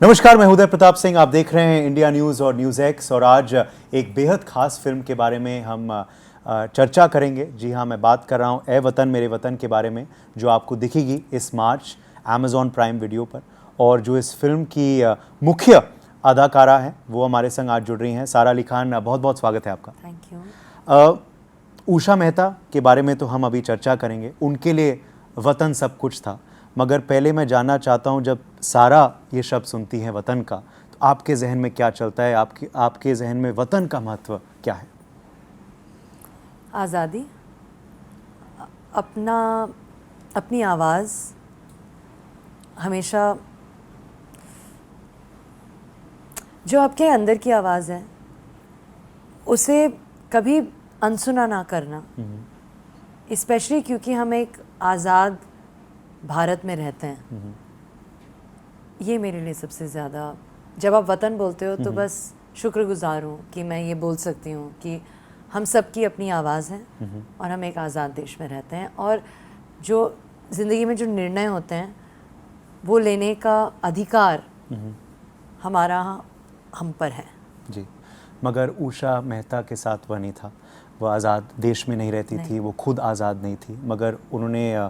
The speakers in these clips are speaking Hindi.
नमस्कार, मैं उदय प्रताप सिंह। आप देख रहे हैं इंडिया न्यूज़ और न्यूज़ एक्स और आज एक बेहद ख़ास फिल्म के बारे में हम चर्चा करेंगे। जी हाँ, मैं बात कर रहा हूँ ए वतन मेरे वतन के बारे में, जो आपको दिखेगी इस मार्च अमेज़ॉन प्राइम वीडियो पर। और जो इस फिल्म की मुख्य अदाकारा हैं वो हमारे संग आज जुड़ रही हैं। सारा अली खान, बहुत बहुत स्वागत है आपका। Thank you. उषा मेहता के बारे में तो हम अभी चर्चा करेंगे। उनके लिए वतन सब कुछ था, मगर पहले मैं जानना चाहता हूं, जब सारा ये शब्द सुनती है वतन का, तो आपके जहन में क्या चलता है? आपके जहन में वतन का महत्व क्या है? आज़ादी, अपनी आवाज़, हमेशा जो आपके अंदर की आवाज़ है उसे कभी अनसुना ना करना, स्पेशली क्योंकि हम एक आज़ाद भारत में रहते हैं। ये मेरे लिए सबसे ज़्यादा, जब आप वतन बोलते हो तो बस शुक्रगुजार हूँ कि मैं ये बोल सकती हूँ कि हम सब की अपनी आवाज़ है और हम एक आज़ाद देश में रहते हैं, और जो ज़िंदगी में जो निर्णय होते हैं वो लेने का अधिकार हमारा हम पर है। जी, मगर उषा मेहता के साथ वह नहीं था। वह आज़ाद देश में नहीं रहती थी, वो खुद आज़ाद नहीं थी, मगर उन्होंने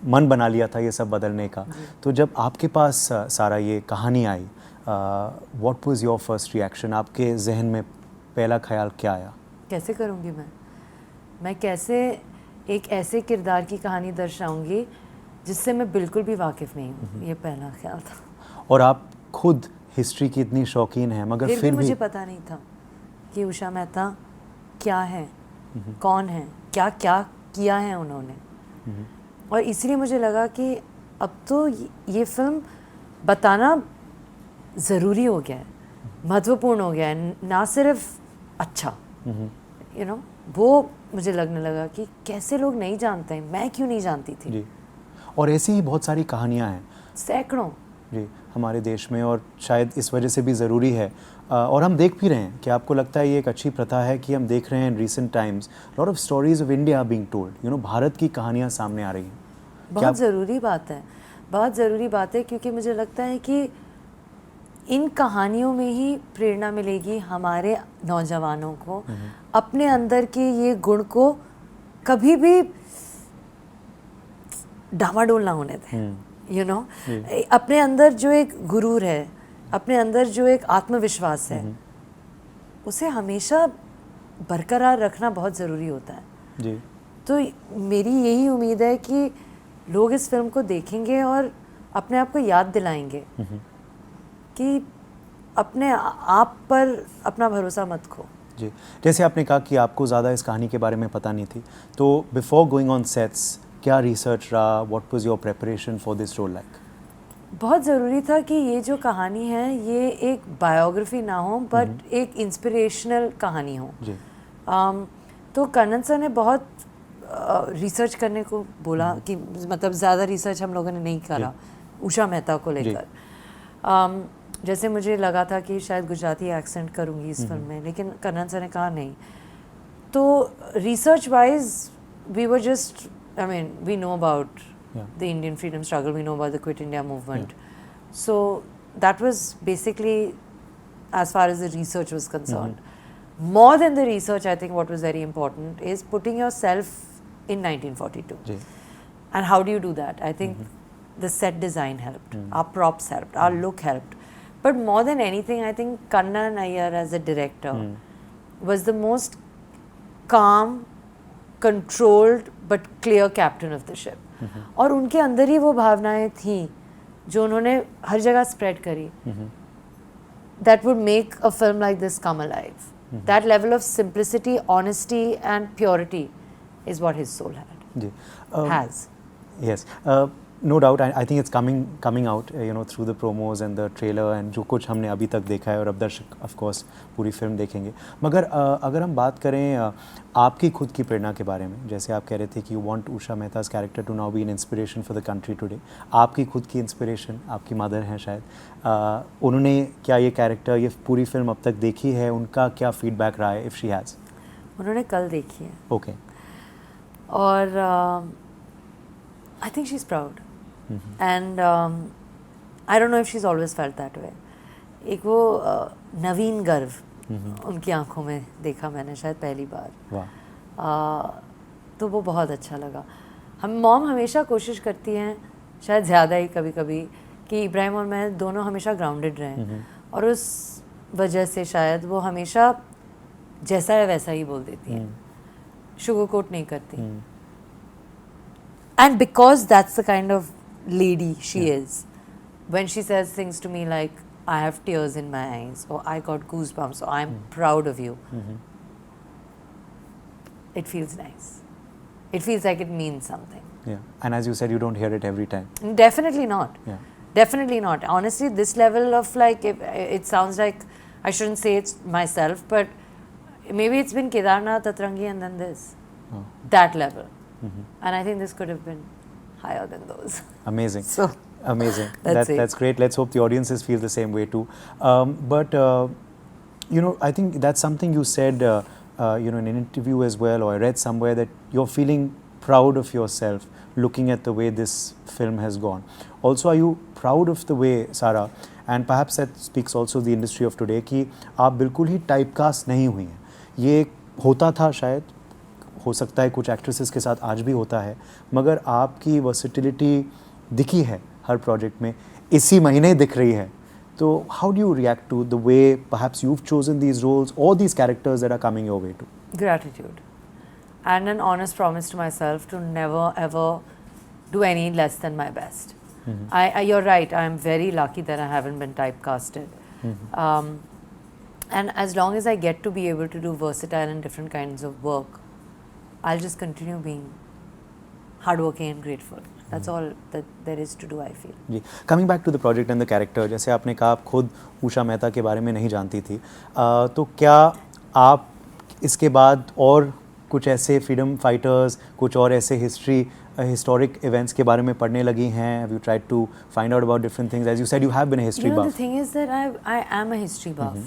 मन बना लिया था ये सब बदलने का। तो जब आपके पास सारा ये कहानी आई, what was your first reaction? आपके जहन में पहला ख्याल क्या आया? कैसे करूँगी मैं कैसे एक ऐसे किरदार की कहानी दर्शाऊंगी जिससे मैं बिल्कुल भी वाकिफ़ नहीं हूँ। ये पहला ख्याल था। और आप खुद हिस्ट्री की इतनी शौकीन हैं, मगर फिर भी मुझे पता नहीं था कि उषा मेहता क्या है, कौन है, क्या क्या किया है उन्होंने। और इसलिए मुझे लगा कि अब तो ये फिल्म बताना ज़रूरी हो गया है, महत्वपूर्ण हो गया है, ना सिर्फ अच्छा वो मुझे लगने लगा कि कैसे लोग नहीं जानते हैं, मैं क्यों नहीं जानती थी। जी, और ऐसी ही बहुत सारी कहानियाँ हैं, सैकड़ों, जी, हमारे देश में, और शायद इस वजह से भी ज़रूरी है। और हम देख भी रहे हैं कि आपको लगता है ये एक अच्छी प्रथा है कि हम देख रहे हैं in recent times lot of stories of India being told, Bharat की कहानियाँ सामने आ रही हैं। बहुत ज़रूरी बात है, बहुत ज़रूरी बात है, क्योंकि मुझे लगता है कि इन कहानियों में ही प्रेरणा मिलेगी हमारे नौजवानों को अपने अंदर के ये गुण को कभी भी डामाडोल ना होने दें। अपने अंदर जो एक गुरूर है, अपने अंदर जो एक आत्मविश्वास है, उसे हमेशा बरकरार रखना बहुत ज़रूरी होता है। जी, तो मेरी यही उम्मीद है कि लोग इस फिल्म को देखेंगे और अपने आप को याद दिलाएंगे कि अपने आप पर अपना भरोसा मत खो। जी, जैसे आपने कहा कि आपको ज़्यादा इस कहानी के बारे में पता नहीं थी, तो बिफोर गोइंग ऑन सेट्स क्या रिसर्च रहा? What was your preparation for this role like? बहुत ज़रूरी था कि ये जो कहानी है ये एक बायोग्राफी ना हो, बट एक इंस्पिरेशनल कहानी हो। जी, तो कन्नन सर ने बहुत रिसर्च करने को बोला कि मतलब ज़्यादा रिसर्च हम लोगों ने नहीं करा उषा मेहता को लेकर। जैसे मुझे लगा था कि शायद गुजराती एक्सेंट करूँगी इस फिल्म में, लेकिन कन्नन सर ने कहा नहीं। तो research wise we were just, I mean, we know about the Indian freedom struggle, we know about the Quit India movement. So that was basically as far as the research was concerned. More than the research, I think what was very important is putting yourself in 1942. And how do you do that? I think the set design helped, our props helped, our look helped. But more than anything, I think Kannan Iyer as a director was the most calm, controlled but clear captain of the ship. और उनके अंदर ही वो भावनाएं थी जो उन्होंने हर जगह स्प्रेड करी, that would make a film like this come alive. That level of simplicity, honesty and purity is what his soul has. Yes, no doubt, I think it's coming out through the promos and the trailer and जो कुछ हमने अभी तक देखा है, और अब दर्शक ऑफ कोर्स पूरी फिल्म देखेंगे। मगर अगर हम बात करें आपकी खुद की प्रेरणा के बारे में, जैसे आप कह रहे थे कि you want Usha Mehta's character to now be an inspiration for the country today, आपकी खुद की इंस्पिरेशन आपकी मदर हैं शायद। उन्होंने क्या ये कैरेक्टर, ये पूरी फिल्म अब तक देखी है? उनका क्या फीडबैक रहा है, इफ़ शी हैज़? उन्होंने कल देखी है। ओके। और आई think she is proud, and I don't know if she's always felt that way. एक वो नवीन गर्व उनकी आंखों में देखा मैंने शायद पहली बार। वाह। तो वो बहुत अच्छा लगा। हम मॉम हमेशा कोशिश करती हैं, शायद ज़्यादा ही कभी कभी, कि इब्राहिम और मैं दोनों हमेशा ग्राउंडेड रहें, और उस वजह से शायद वो हमेशा जैसा है वैसा ही बोल देती हैं, शुगर कोट नहीं करती। And because that's the kind of lady she is, when she says things to me like, I have tears in my eyes, or I got goosebumps, or I'm proud of you, it feels nice. It feels like it means something. Yeah, and as you said, you don't hear it every time. Definitely not. Yeah. Definitely not. Honestly, this level of like, it sounds like I shouldn't say it's myself, but maybe it's been Kedarnath, Atrangi, and then this. That level. And I think this could have been higher than those. Amazing. So amazing. That's it. That's great. Let's hope the audiences feel the same way too. But you know, I think that's something you said, you know, in an interview as well, or I read somewhere that you're feeling proud of yourself looking at the way this film has gone. Also, are you proud of the way, Sara, and perhaps that speaks also the industry of today, कि आप बिल्कुल ही टाइपकास्ट नहीं हुई हैं? ये होता था शायद, हो सकता है कुछ एक्ट्रेसेस के साथ आज भी होता है, मगर आपकी वर्सेटिलिटी दिखी है हर प्रोजेक्ट में, इसी महीने दिख रही है. तो how do you react to the way perhaps you've chosen these roles or these characters that are coming your way too? Gratitude. And an honest promise to myself to never ever do any less than my best. You're right, I'm very lucky that I haven't been typecasted. And as long as I get to be able to do versatile and different kinds of work, I'll just continue being hardworking and grateful. That's all that there is to do, I feel. जी, coming back to the project and the character, जैसे आपने कहा आप खुद उषा मेहता के बारे में नहीं जानती थी, तो क्या आप इसके बाद और कुछ ऐसे फ्रीडम फाइटर्स, कुछ और ऐसे हिस्टोरिक इवेंट्स के बारे में पढ़ने लगी हैं? Have you tried to find out about different things? As you said, you have been a history You know, buff. the thing is that I am a history buff.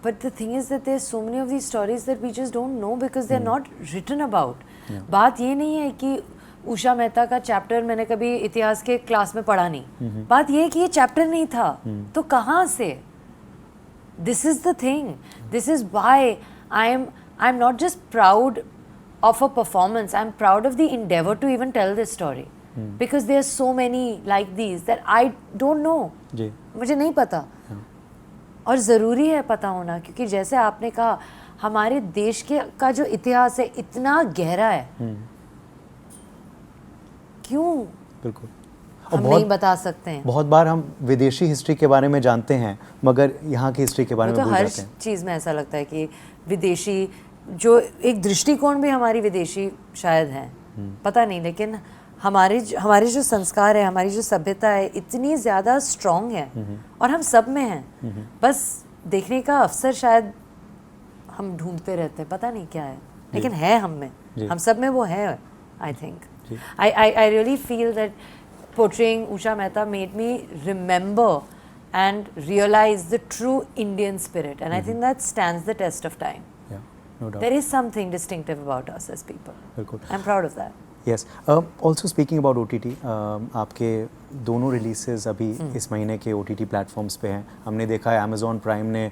But the thing is that there's so many of these stories that we just don't know because they're not written about. बात ये नहीं है कि उषा मेहता का चैप्टर मैंने कभी इतिहास के क्लास में पढ़ा नहीं, बात ये है कि ये चैप्टर नहीं था, तो कहाँ से? This is the thing. This is why I'm not just proud of a performance. I'm proud of the endeavor to even tell this story. Because there are so many like these that I don't know. जी. मुझे नहीं पता. और ज़रूरी है पता होना, क्योंकि जैसे आपने कहा हमारे देश का जो इतिहास है इतना गहरा है. क्यों? बिल्कुल. हम नहीं बता सकते हैं. बहुत बार हम विदेशी हिस्ट्री के बारे में जानते हैं मगर यहाँ की हिस्ट्री के बारे में भूल जाते हैं. हर चीज़ में ऐसा लगता है कि विदेशी, जो एक दृष्टिकोण भी हमारी विदेशी शायद है, पता नहीं, लेकिन हमारे जो संस्कार है, हमारी जो सभ्यता है इतनी ज़्यादा स्ट्रॉन्ग है और हम सब में हैं. बस देखने का अवसर शायद हम ढूंढते रहते हैं, पता नहीं क्या है, लेकिन है हम में, हम सब में वो है. I think I really feel that portraying Usha Mehta made me remember and realize the true Indian spirit, and I think that stands the test of time. Yeah, no doubt. There is something distinctive about us as people. बिल्कुल. I'm proud of that. Yes. Also speaking about OTT, आपके दोनों रिलीजेस अभी इस महीने के OTT प्लेटफॉर्म्स पे हैं. हमने देखा है Amazon प्राइम ने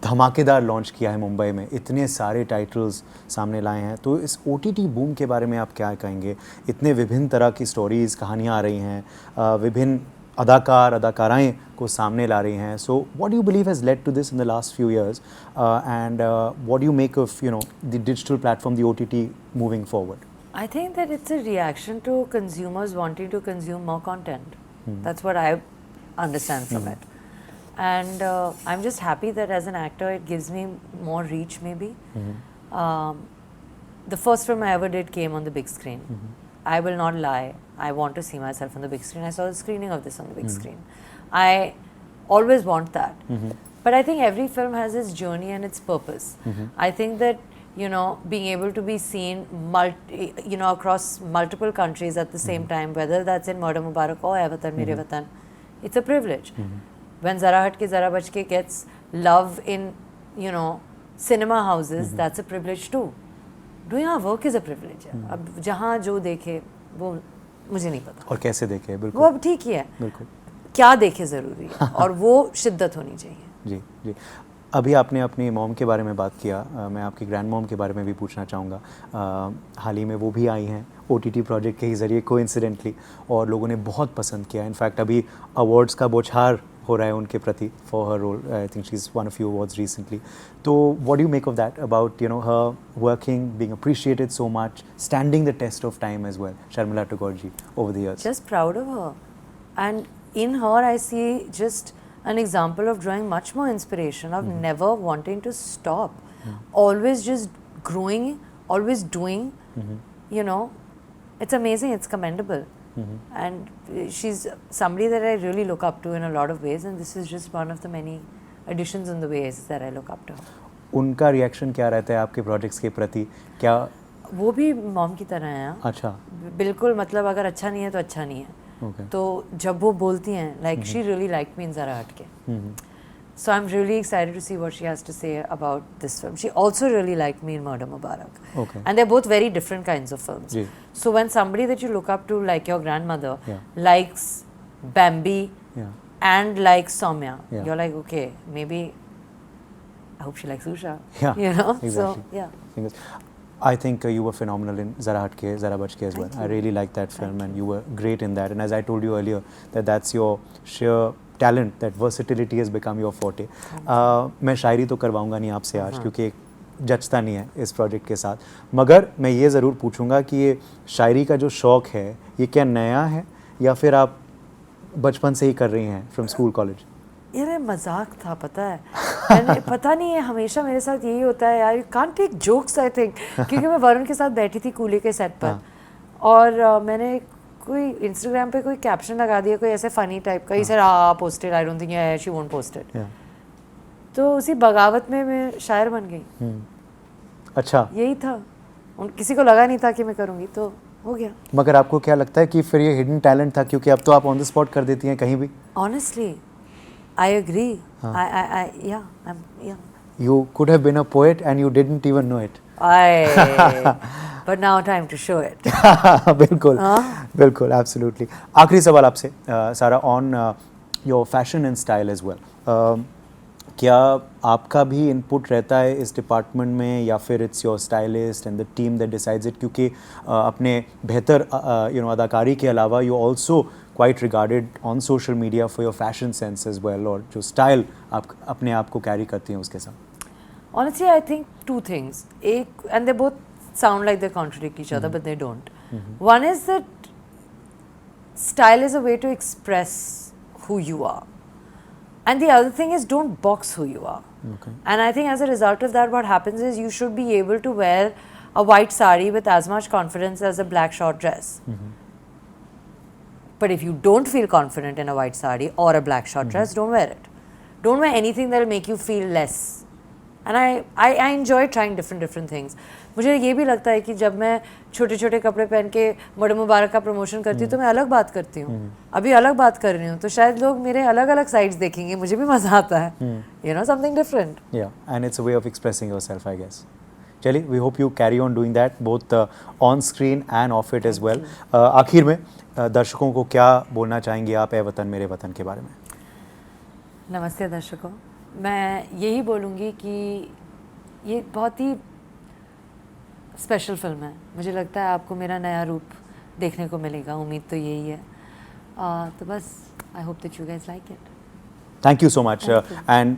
धमाकेदार लॉन्च किया है मुंबई में, इतने सारे टाइटल्स सामने लाए हैं. तो इस OTT बूम के बारे में आप क्या कहेंगे? इतने विभिन्न तरह की स्टोरीज़, कहानियाँ आ रही हैं, विभिन्न अदाकाराएँ को सामने ला रही हैं. So what do you believe has led to this in the last few years, and what do you make of the digital platform, the OTT moving forward? I think that it's a reaction to consumers wanting to consume more content. That's what I understand from it. And I'm just happy that as an actor it gives me more reach maybe. The first film I ever did came on the big screen. I will not lie. I want to see myself on the big screen. I saw the screening of this on the big screen. I always want that. But I think every film has its journey and its purpose. I think that being able to be seen across multiple countries at the same time, whether that's in Murder Mubarak or Vatan Mere Vatan, it's a privilege. When Zara Hatke Zara Bachke gets love in cinema houses, that's a privilege too. Doing our work is a privilege. अब जहाँ जो देखे वो मुझे नहीं पता, और कैसे देखे. बिल्कुल. वो अब ठीक ही है. बिल्कुल. क्या देखे ज़रूरी है और वो शिद्दत होनी चाहिए। जी जी। अभी आपने अपनी मॉम के बारे में बात किया, मैं आपकी ग्रैंड मॉम के बारे में भी पूछना चाहूँगा। हाल ही में वो भी आई हैं OTT प्रोजेक्ट के ही ज़रिए कोइंसिडेंटली, और लोगों ने बहुत पसंद किया। इनफैक्ट अभी अवार्ड्स का बौछार हो रहा है उनके प्रति for her role. I think she is one of you awards recently. तो what do you make of that, about her working, being appreciated so much, standing the test of time as well, Sharmila Tagore ji, over the years? Just proud of her, and in her I see just an example of drawing much more inspiration, of never wanting to stop, always just growing, always doing. You know, it's amazing, it's commendable. And she's somebody that I really look up to in a lot of ways, and this is just one of the many additions in the ways that I look up to her. उनका रिएक्शन क्या रहता है आपके प्रोजेक्ट्स के प्रति? क्या वो भी मॉम की तरह हैं। अच्छा, बिल्कुल, मतलब अगर अच्छा नहीं है तो अच्छा नहीं है। ओके। तो जब वो बोलती हैं, like she really like me in Zara Hatke, so I am really excited to see what she has to say about this film. She also really like me in Murder Mubarak, Okay. and they're both very different kinds of films. जी। So when somebody that you look up to, like your grandmother, Yeah. likes Bambi Yeah. and likes Soumya, Yeah. you're like, okay, maybe I hope she likes Usha. Yeah, You know, exactly. so yeah. Thing is, I think you were phenomenal in Zara Hatke, Zara Bachke as well. Thank I you. really liked that film, and you were great in that. And as I told you earlier, that's your sheer talent, that versatility has become your forte. मैं शायरी तो करवाऊंगा नहीं आपसे आज, क्योंकि जचता नहीं है इस प्रोजेक्ट के साथ, मगर मैं ये ज़रूर पूछूंगा कि ये शायरी का जो शौक़ है, ये क्या नया है या फिर आप बचपन से ही कर रही हैं, फ्रॉम स्कूल कॉलेज? यार ये मजाक था, पता है। मैंने पता नहीं है, हमेशा मेरे साथ यही होता है यार, you can't take jokes I think. क्योंकि मैं वरुण के साथ बैठी थी कूली के सेट पर, और मैंने कोई इंस्टाग्राम पे कोई कैप्शन लगा दिया, कोई ऐसे फनी टाइप का, ही sir posted, I don't think she won't posted. तो उसी बगावत में मैं शायर बन गई। अच्छा, यही था, किसी को लगा नहीं था कि मैं करूँगी, तो हो गया। मगर आपको क्या लगता है कि फिर ये हिडन टैलेंट था, क्योंकि अब तो आप ऑन द स्पॉट कर देती हैं कहीं भी? Honestly I agree, yeah. You could have been a poet and you didn't even know it. But now time to show it. बिल्कुल, बिल्कुल, absolutely. आखिरी सवाल आपसे सारा, on your fashion and style as well. क्या आपका भी इनपुट रहता है इस डिपार्टमेंट में, या फिर it's your stylist and the team that decides it? क्योंकि अपने बेहतर अदाकारी के अलावा you also quite regarded on social media for your fashion sense as well, और जो स्टाइल आप अपने आप को कैरी करती हैं उसके साथ। Honestly, I think two things. And they both sound like they contradict each other, but they don't. One is that style is a way to express who you are. And the other thing is, don't box who you are. Okay. And I think as a result of that, what happens is you should be able to wear a white sari with as much confidence as a black short dress. But if you don't feel confident in a white sari or a black short dress, don't wear it. Don't wear anything that will make you feel less. And I enjoy trying different things. मुझे ये भी लगता है कि जब मैं छोटे छोटे कपड़े पहन के मर्डर मुबारक का प्रमोशन करती हूँ, तो मैं अलग बात करती हूँ, अभी अलग बात कर रही हूँ, तो शायद लोग मेरे अलग अलग साइड्स देखेंगे, मुझे भी मज़ा आता है, you know, something different. Yeah, and it's a way of expressing yourself, I guess. चलिए, we hope you carry on doing that both on screen and off it as well. आखिर में दर्शकों को क्या बोलना चाहेंगे आप ए वतन मेरे वतन के बारे में? नमस्ते दर्शकों, मैं यही बोलूँगी कि ये बहुत ही स्पेशल फिल्म है। मुझे लगता है आपको मेरा नया रूप देखने को मिलेगा, उम्मीद तो यही है। तो बस I hope that you guys like it. Thank you so much. And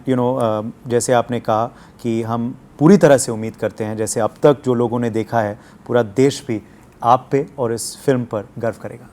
जैसे आपने कहा कि हम पूरी तरह से उम्मीद करते हैं, जैसे अब तक जो लोगों ने देखा है, पूरा देश भी आप पे और इस फिल्म पर गर्व करेगा।